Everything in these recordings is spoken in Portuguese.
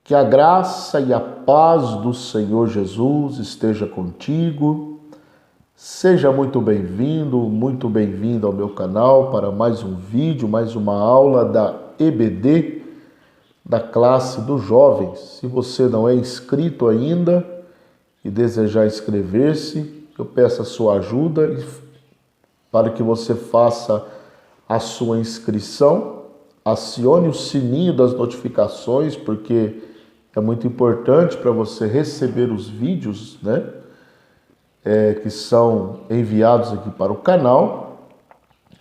Que a graça e a paz do Senhor Jesus esteja contigo. Seja muito bem-vindo ao meu canal para mais um vídeo, mais uma aula da EBD, da classe dos jovens. Se você não é inscrito ainda e desejar inscrever-se, eu peço a sua ajuda para que você faça a sua inscrição. Acione o sininho das notificações, porque é muito importante para você receber os vídeos, né, que são enviados aqui para o canal.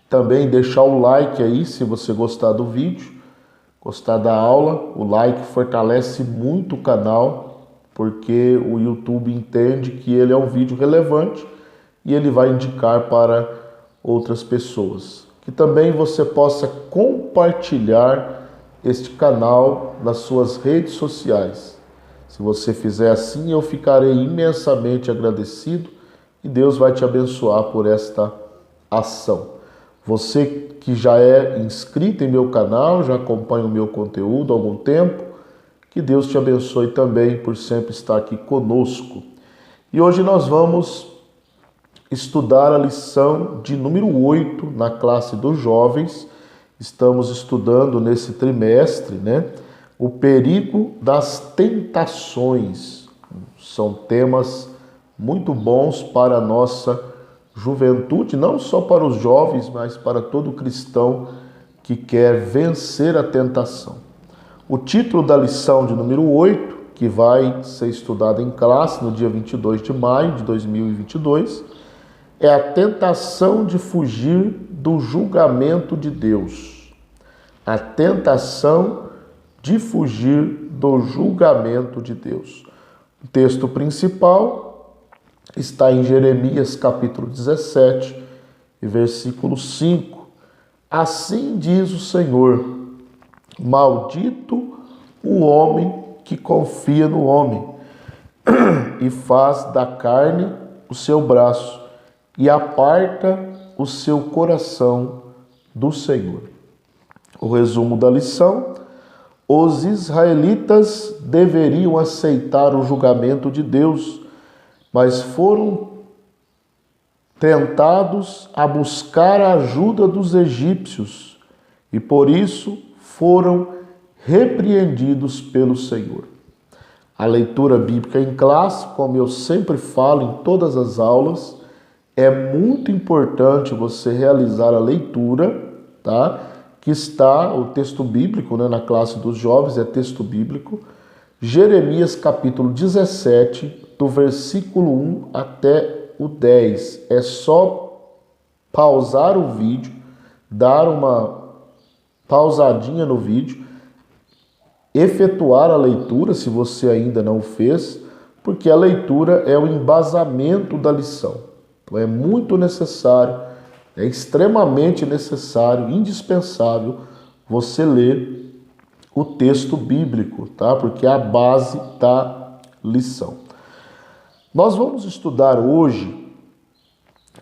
Também deixar o like aí se você gostar do vídeo, gostar da aula. O like fortalece muito o canal, porque o YouTube entende que ele é um vídeo relevante e ele vai indicar para outras pessoas. Que também você possa compartilhar este canal nas suas redes sociais. Se você fizer assim, eu ficarei imensamente agradecido e Deus vai te abençoar por esta ação. Você que já é inscrito em meu canal, já acompanha o meu conteúdo há algum tempo, que Deus te abençoe também por sempre estar aqui conosco. E hoje nós vamos estudar a lição de número 8 na classe dos jovens. Estamos estudando nesse trimestre, né, o perigo das tentações. São temas muito bons para a nossa juventude, não só para os jovens, mas para todo cristão que quer vencer a tentação. O título da lição de número 8, que vai ser estudada em classe no dia 22 de maio de 2022, é a tentação de fugir do julgamento de Deus. A tentação de fugir do julgamento de Deus. O texto principal está em Jeremias capítulo 17, versículo 5. Assim diz o Senhor: maldito o homem que confia no homem e faz da carne o seu braço e aparta o seu coração do Senhor. O resumo da lição: os israelitas deveriam aceitar o julgamento de Deus, mas foram tentados a buscar a ajuda dos egípcios e por isso foram repreendidos pelo Senhor. A leitura bíblica em classe, como eu sempre falo em todas as aulas, é muito importante você realizar a leitura, tá? Que está o texto bíblico, né, na classe dos jovens, é texto bíblico, Jeremias capítulo 17, do versículo 1 até o 10. É só pausar o vídeo, dar uma pausadinha no vídeo, efetuar a leitura, se você ainda não fez, porque a leitura é o embasamento da lição. Então é muito necessário, é extremamente necessário, indispensável você ler o texto bíblico, tá? Porque é a base da lição. Nós vamos estudar hoje,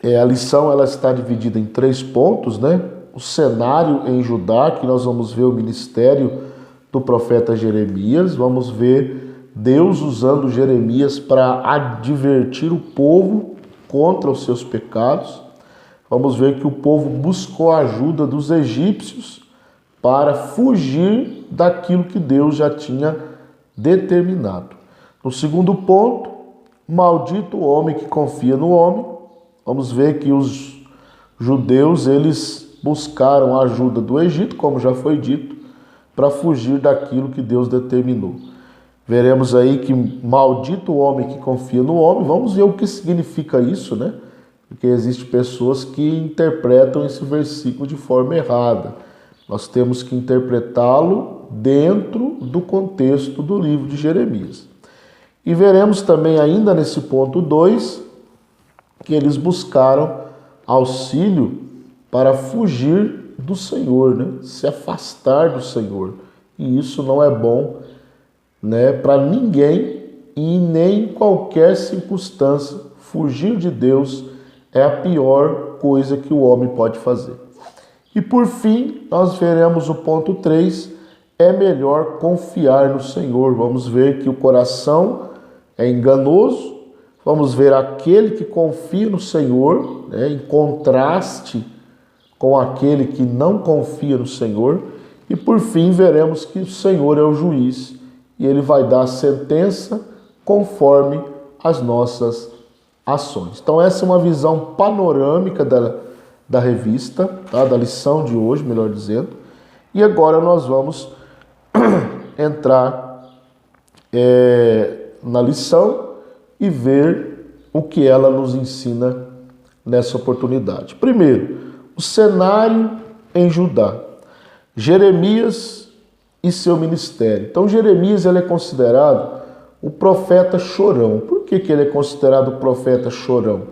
a lição ela está dividida em 3 pontos, né? O cenário em Judá, que nós vamos ver o ministério do profeta Jeremias, vamos ver Deus usando Jeremias para advertir o povo contra os seus pecados. Vamos ver que o povo buscou a ajuda dos egípcios para fugir daquilo que Deus já tinha determinado. No segundo ponto, maldito o homem que confia no homem. Vamos ver que os judeus, eles buscaram a ajuda do Egito, como já foi dito, para fugir daquilo que Deus determinou. Veremos aí que maldito o homem que confia no homem. Vamos ver o que significa isso, né? Porque existem pessoas que interpretam esse versículo de forma errada. Nós temos que interpretá-lo dentro do contexto do livro de Jeremias. E veremos também ainda nesse ponto 2, que eles buscaram auxílio para fugir do Senhor, né? Se afastar do Senhor. E isso não é bom, né, para ninguém e nem em qualquer circunstância. Fugir de Deus é a pior coisa que o homem pode fazer. E por fim, nós veremos o ponto 3, é melhor confiar no Senhor. Vamos ver que o coração é enganoso, vamos ver aquele que confia no Senhor, né, em contraste com aquele que não confia no Senhor, e por fim veremos que o Senhor é o juiz e ele vai dar a sentença conforme as nossas ações. Então essa é uma visão panorâmica da revista, tá? Da lição de hoje, melhor dizendo. E agora nós vamos entrar na lição e ver o que ela nos ensina nessa oportunidade. Primeiro, o cenário em Judá. Jeremias e seu ministério. Então Jeremias ele é considerado o profeta chorão. Por que ele é considerado o profeta chorão?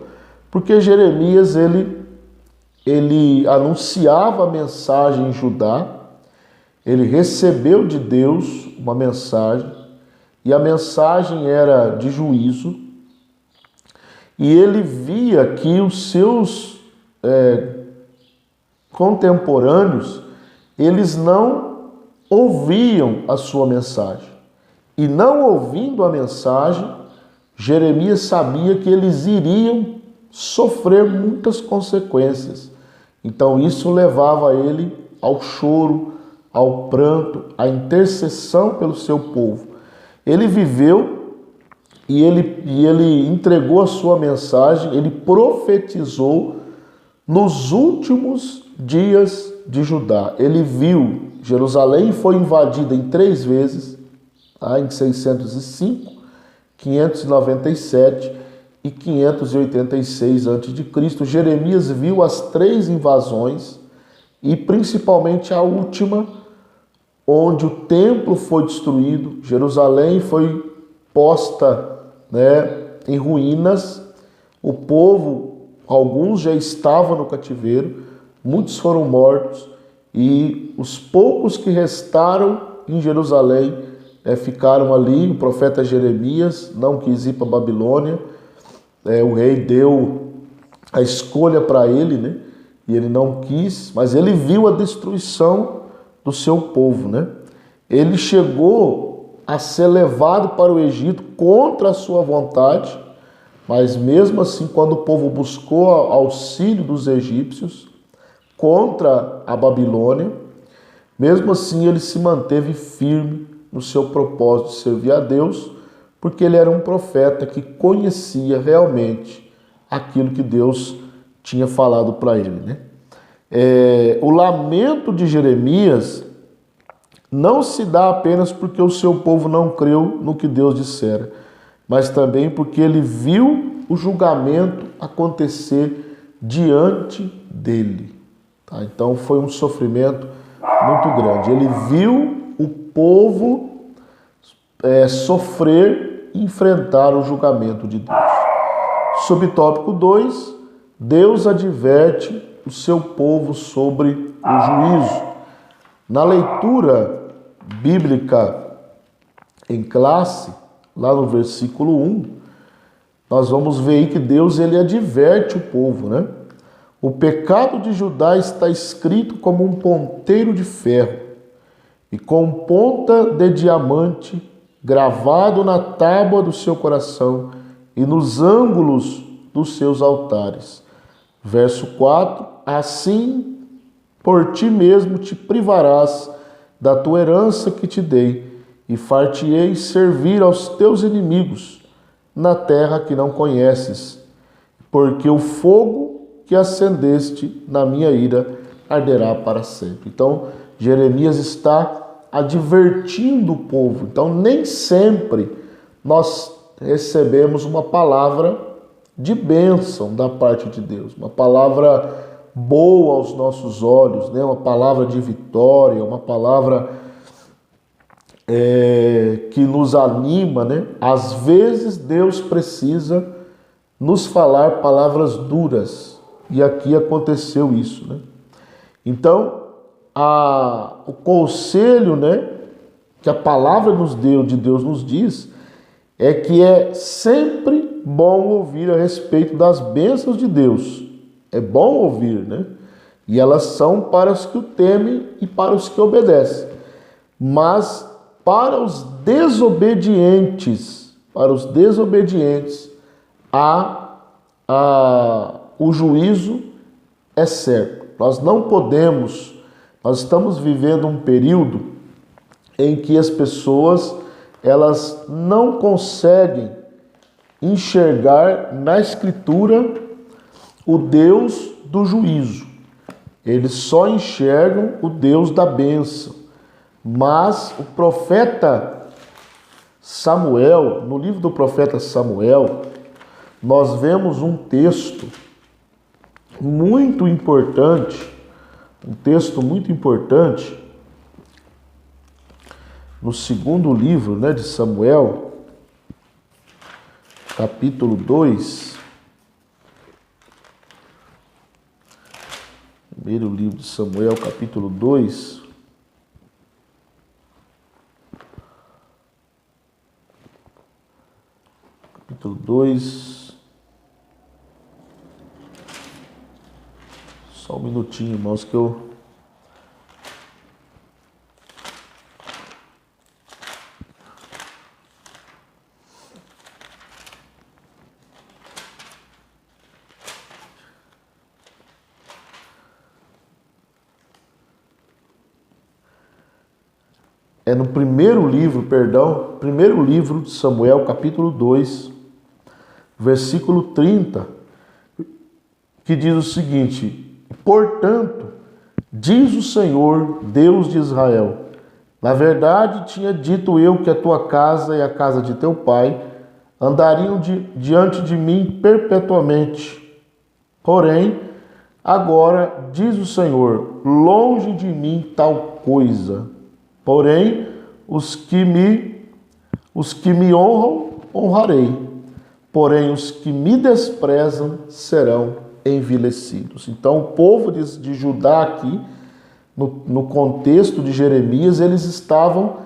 Porque Jeremias ele anunciava a mensagem em Judá, ele recebeu de Deus uma mensagem, e a mensagem era de juízo, e ele via que os seus contemporâneos, eles não ouviam a sua mensagem. E não ouvindo a mensagem, Jeremias sabia que eles iriam sofrer muitas consequências. Então isso levava ele ao choro, ao pranto, à intercessão pelo seu povo. Ele viveu e ele entregou a sua mensagem, ele profetizou nos últimos dias de Judá. Ele viu Jerusalém foi invadida em 3 vezes, em 605, 597 e 586 a.C. Jeremias viu as 3 invasões e principalmente a última, onde o templo foi destruído, Jerusalém foi posta, em ruínas, o povo, alguns já estavam no cativeiro, muitos foram mortos e os poucos que restaram em Jerusalém ficaram ali. O profeta Jeremias não quis ir para a Babilônia, o rei deu a escolha para ele, e ele não quis, mas ele viu a destruição do seu povo. Ele chegou a ser levado para o Egito contra a sua vontade, mas mesmo assim, quando o povo buscou auxílio dos egípcios contra a Babilônia, mesmo assim ele se manteve firme no seu propósito de servir a Deus, porque ele era um profeta que conhecia realmente aquilo que Deus tinha falado para ele. O lamento de Jeremias não se dá apenas porque o seu povo não creu no que Deus dissera, mas também porque ele viu o julgamento acontecer diante dele. Então foi um sofrimento muito grande. Ele viu o povo sofrer e enfrentar o julgamento de Deus. Subtópico 2, Deus adverte o seu povo sobre o juízo. Na leitura bíblica em classe, lá no versículo 1, nós vamos ver aí que Deus ele adverte o povo. O pecado de Judá está escrito como um ponteiro de ferro e com ponta de diamante gravado na tábua do seu coração e nos ângulos dos seus altares. Verso 4, assim por ti mesmo te privarás da tua herança que te dei, e far-te-ei servir aos teus inimigos na terra que não conheces, porque o fogo que acendeste na minha ira arderá para sempre. Então, Jeremias está advertindo o povo. Então, nem sempre nós recebemos uma palavra de bênção da parte de Deus, uma palavra boa aos nossos olhos, uma palavra de vitória, uma palavra que nos anima. Às vezes Deus precisa nos falar palavras duras, e aqui aconteceu isso. Então, o conselho que a palavra de Deus nos diz é que é sempre bom ouvir a respeito das bênçãos de Deus. É bom ouvir, E elas são para os que o temem e para os que obedecem. mas para os desobedientes, o juízo é certo. Nós estamos vivendo um período em que as pessoas, elas não conseguem enxergar na Escritura o Deus do juízo. Eles só enxergam o Deus da bênção. Mas o profeta Samuel, no livro do profeta Samuel, nós vemos um texto muito importante, no segundo livro, de Samuel, capítulo 2. Primeiro livro de Samuel, capítulo 2. Capítulo 2. Só um minutinho, irmãos, que eu... É no primeiro livro de Samuel, capítulo 2, versículo 30, que diz o seguinte: portanto, diz o Senhor, Deus de Israel, na verdade tinha dito eu que a tua casa e a casa de teu pai andariam diante de mim perpetuamente. Porém, agora, diz o Senhor, longe de mim tal coisa. Porém, os que me honram, honrarei. Porém, os que me desprezam serão envilecidos. Então, o povo de Judá aqui, no contexto de Jeremias, eles estavam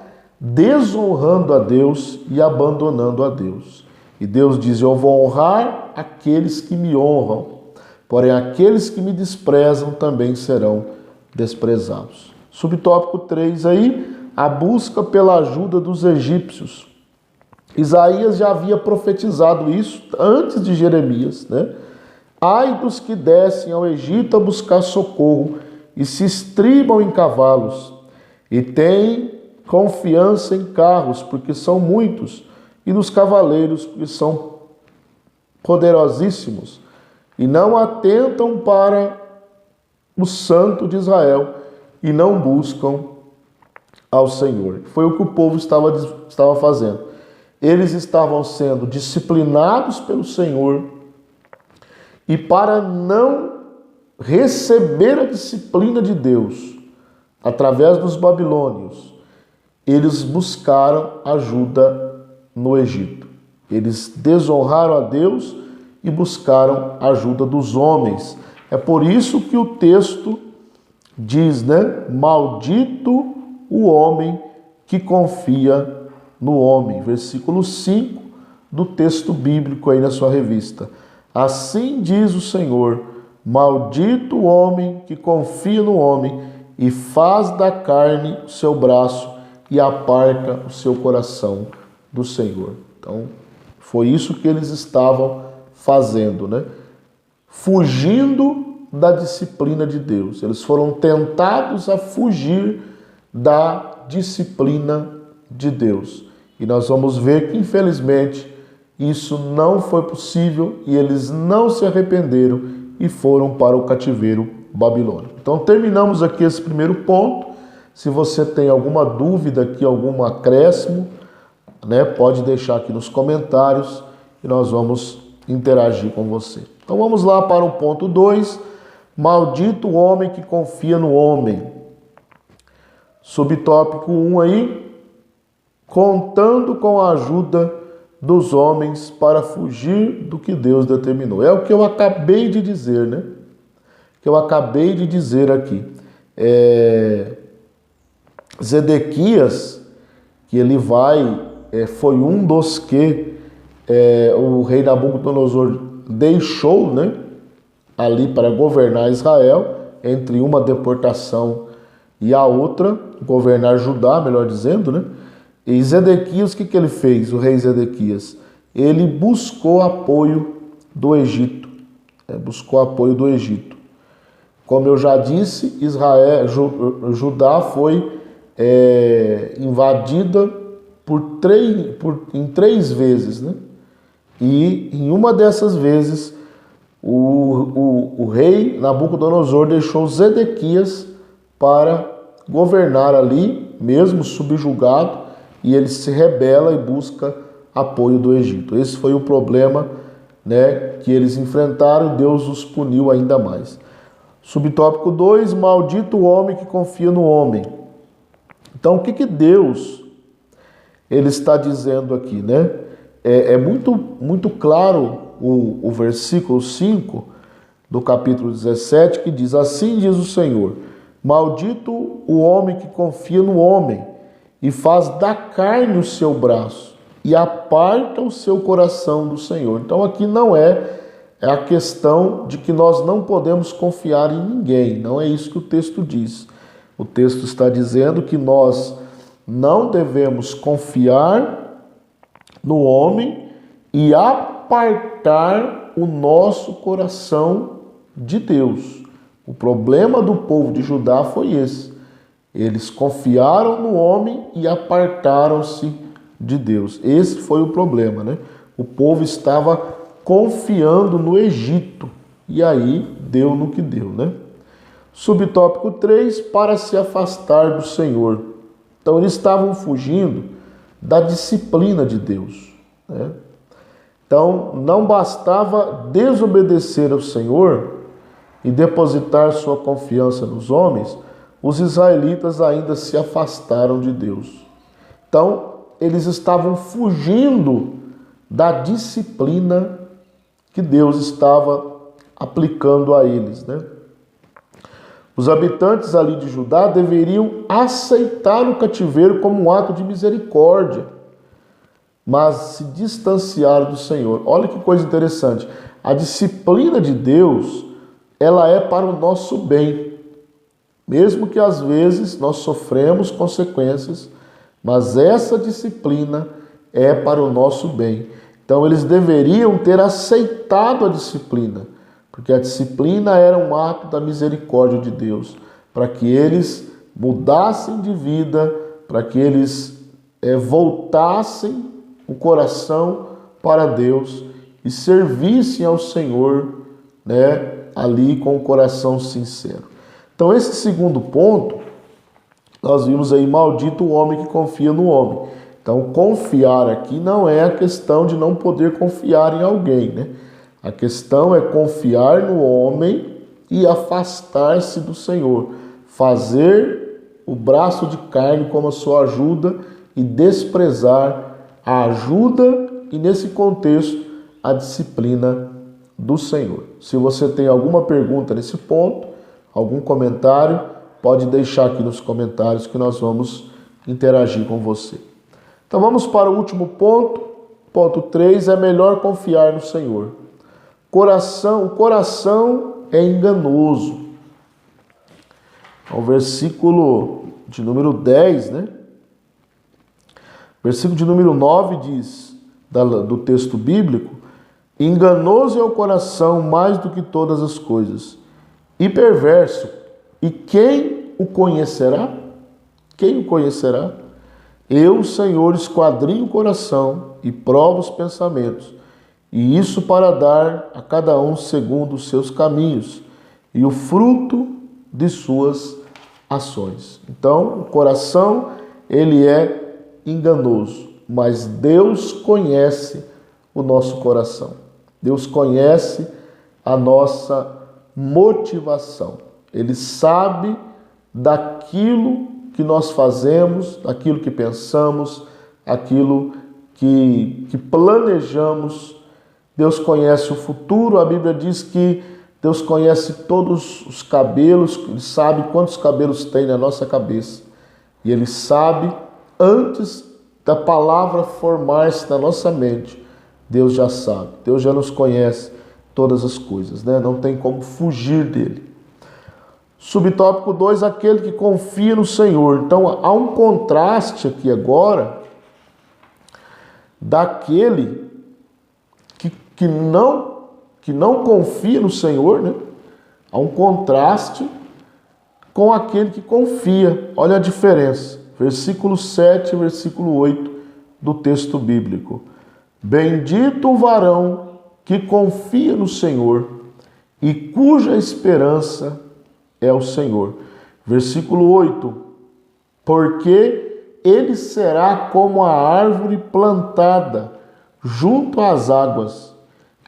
desonrando a Deus e abandonando a Deus. E Deus diz: eu vou honrar aqueles que me honram, porém aqueles que me desprezam também serão desprezados. Subtópico 3 aí, a busca pela ajuda dos egípcios. Isaías já havia profetizado isso antes de Jeremias, Ai dos que descem ao Egito a buscar socorro e se estribam em cavalos e têm confiança em carros, porque são muitos, e nos cavaleiros, porque são poderosíssimos, e não atentam para o Santo de Israel e não buscam ao Senhor. Foi o que o povo estava fazendo. Eles estavam sendo disciplinados pelo Senhor e para não receber a disciplina de Deus através dos babilônios, eles buscaram ajuda no Egito. Eles desonraram a Deus e buscaram ajuda dos homens. É por isso que o texto diz, maldito o homem que confia no homem. Versículo 5 do texto bíblico aí na sua revista. Assim diz o Senhor, maldito o homem que confia no homem e faz da carne o seu braço e aparta o seu coração do Senhor. Então, foi isso que eles estavam fazendo, fugindo da disciplina de Deus. Eles foram tentados a fugir da disciplina de Deus. E nós vamos ver que, infelizmente, isso não foi possível e eles não se arrependeram e foram para o cativeiro babilônico. Então, terminamos aqui esse primeiro ponto. Se você tem alguma dúvida aqui, algum acréscimo, pode deixar aqui nos comentários e nós vamos interagir com você. Então, vamos lá para o ponto 2. Maldito o homem que confia no homem. Subtópico 1 aí, contando com a ajuda dos homens para fugir do que Deus determinou. É o que eu acabei de dizer, Que eu acabei de dizer aqui. Zedequias, que ele foi um dos que o rei Nabucodonosor deixou, ali para governar Israel, entre uma deportação e a outra, governar Judá, melhor dizendo, né? E Zedequias, o que ele fez, o rei Zedequias? Ele buscou apoio do Egito. Buscou apoio do Egito. Como eu já disse, Judá foi invadida em 3 vezes, né? E em uma dessas vezes, o rei Nabucodonosor deixou Zedequias para governar ali, mesmo subjugado, e ele se rebela e busca apoio do Egito. Esse foi o problema, né, que eles enfrentaram e Deus os puniu ainda mais. Subtópico 2, maldito o homem que confia no homem. Então, o que Deus ele está dizendo aqui, né? É muito claro o versículo 5 do capítulo 17, que diz: assim diz o Senhor, maldito o homem que confia no homem e faz da carne o seu braço e aparta o seu coração do Senhor. Então aqui não é a questão de que nós não podemos confiar em ninguém, não é isso que o texto diz. O texto está dizendo que nós não devemos confiar no homem e apartar o nosso coração de Deus. O problema do povo de Judá foi esse. Eles confiaram no homem e apartaram-se de Deus. Esse foi o problema, né? O povo estava confiando no Egito. E aí deu no que deu, né? Subtópico 3, para se afastar do Senhor. Então eles estavam fugindo da disciplina de Deus, né? Então não bastava desobedecer ao Senhor e depositar sua confiança nos homens, os israelitas ainda se afastaram de Deus. Então eles estavam fugindo da disciplina que Deus estava aplicando a eles, né? Os habitantes ali de Judá deveriam aceitar o cativeiro como um ato de misericórdia, mas se distanciaram do Senhor. Olha que coisa interessante. A disciplina de Deus, ela é para o nosso bem. Mesmo que às vezes nós sofremos consequências, mas essa disciplina é para o nosso bem. Então eles deveriam ter aceitado a disciplina, porque a disciplina era um ato da misericórdia de Deus, para que eles mudassem de vida, para que eles voltassem o coração para Deus e servissem ao Senhor, né, ali com o coração sincero. Então esse segundo ponto, nós vimos aí, maldito o homem que confia no homem. Então confiar aqui não é a questão de não poder confiar em alguém, né? A questão é confiar no homem e afastar-se do Senhor. Fazer o braço de carne como a sua ajuda e desprezar a ajuda e, nesse contexto, a disciplina do Senhor. Se você tem alguma pergunta nesse ponto, algum comentário, pode deixar aqui nos comentários que nós vamos interagir com você. Então vamos para o último ponto. Ponto 3, é melhor confiar no Senhor. O coração é enganoso. O versículo de número 10, né? Versículo de número 9 diz, do texto bíblico: enganoso é o coração mais do que todas as coisas, e perverso, e quem o conhecerá? Quem o conhecerá? Eu, Senhor, esquadrinho o coração e provo os pensamentos, e isso para dar a cada um segundo os seus caminhos e o fruto de suas ações. Então, o coração, ele é enganoso, mas Deus conhece o nosso coração. Deus conhece a nossa motivação. Ele sabe daquilo que nós fazemos, daquilo que pensamos, aquilo que planejamos. Deus conhece o futuro. A Bíblia diz que Deus conhece todos os cabelos, Ele sabe quantos cabelos tem na nossa cabeça. E Ele sabe, antes da palavra formar-se na nossa mente, Deus já sabe. Deus já nos conhece todas as coisas, né? Não tem como fugir dele. Subtópico 2, aquele que confia no Senhor. Então, há um contraste aqui agora daquele que não confia no Senhor, né? Há um contraste com aquele que confia. Olha a diferença. Versículo 7 e versículo 8 do texto bíblico. Bendito o varão que confia no Senhor e cuja esperança é o Senhor. Versículo 8. Porque ele será como a árvore plantada junto às águas,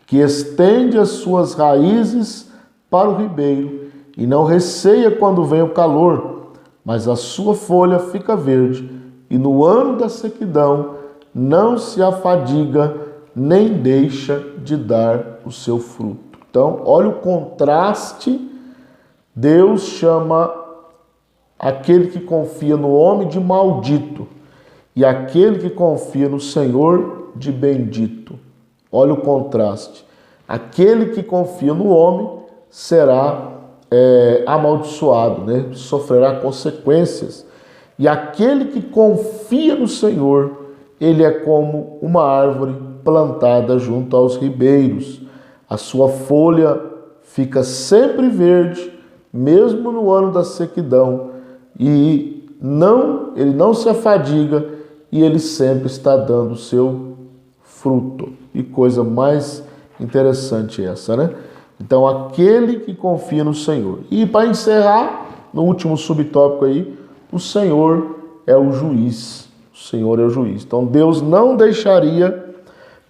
que estende as suas raízes para o ribeiro e não receia quando vem o calor, mas a sua folha fica verde e no ano da sequidão não se afadiga nem deixa de dar o seu fruto. Então, olha o contraste. Deus chama aquele que confia no homem de maldito e aquele que confia no Senhor de bendito. Olha o contraste. Aquele que confia no homem será amaldiçoado, né? Sofrerá consequências. E aquele que confia no Senhor, ele é como uma árvore plantada junto aos ribeiros. A sua folha fica sempre verde, mesmo no ano da sequidão, e ele não se afadiga e ele sempre está dando o seu fruto. E coisa mais interessante essa, né? Então, aquele que confia no Senhor. E para encerrar, no último subtópico aí, o Senhor é o juiz. O Senhor é o juiz. Então, Deus não deixaria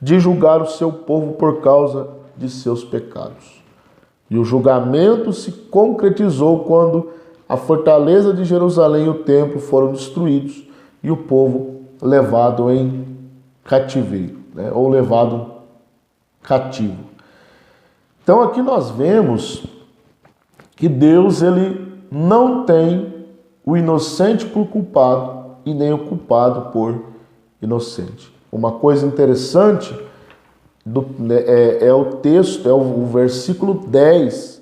de julgar o seu povo por causa de seus pecados. E o julgamento se concretizou quando a fortaleza de Jerusalém e o templo foram destruídos e o povo levado em cativeiro, né? Ou levado cativo. Então aqui nós vemos que Deus ele não tem o inocente por culpado e nem o culpado por inocente. Uma coisa interessante é o texto, é o versículo 10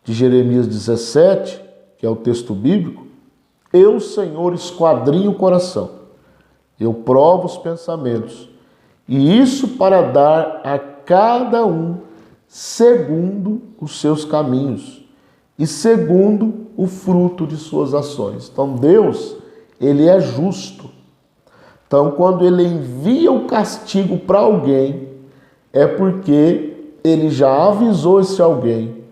de Jeremias 17, que é o texto bíblico. Eu, Senhor, esquadrinho o coração, eu provo os pensamentos, e isso para dar a cada um segundo os seus caminhos e segundo o fruto de suas ações. Então Deus, ele é justo. Então quando ele envia o castigo para alguém, é porque ele já avisou esse alguém,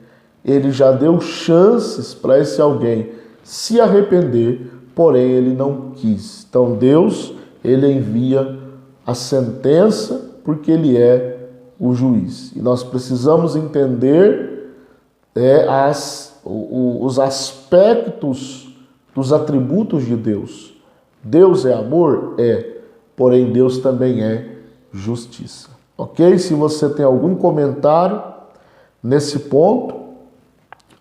ele já deu chances para esse alguém se arrepender, porém ele não quis. Então Deus, ele envia a sentença porque ele é o juiz. E nós precisamos entender os aspectos dos atributos de Deus. Deus é amor? É. Porém, Deus também é justiça. Ok? Se você tem algum comentário nesse ponto,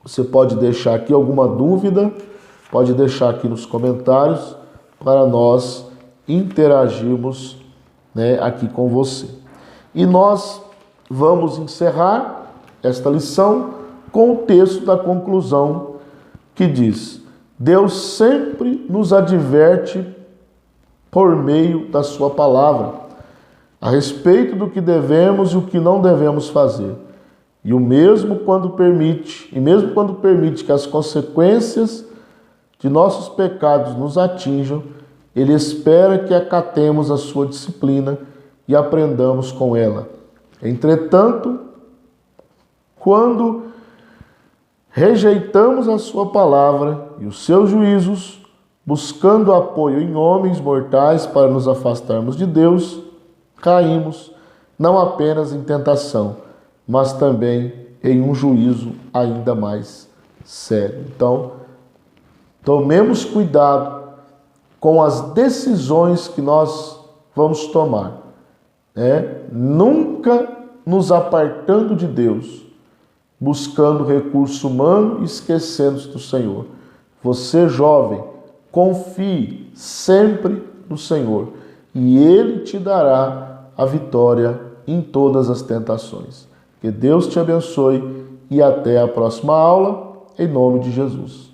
você pode deixar aqui alguma dúvida, pode deixar aqui nos comentários para nós interagirmos, né, aqui com você. E nós vamos encerrar esta lição com o texto da conclusão que diz: Deus sempre nos adverte por meio da sua palavra a respeito do que devemos e o que não devemos fazer. E mesmo quando permite que as consequências de nossos pecados nos atinjam, ele espera que acatemos a sua disciplina e aprendamos com ela. Entretanto, quando rejeitamos a sua palavra e os seus juízos, buscando apoio em homens mortais para nos afastarmos de Deus, caímos não apenas em tentação, mas também em um juízo ainda mais sério. Então, tomemos cuidado com as decisões que nós vamos tomar. Nunca nos apartando de Deus, buscando recurso humano e esquecendo-se do Senhor. Você, jovem, confie sempre no Senhor e Ele te dará a vitória em todas as tentações. Que Deus te abençoe e até a próxima aula, em nome de Jesus.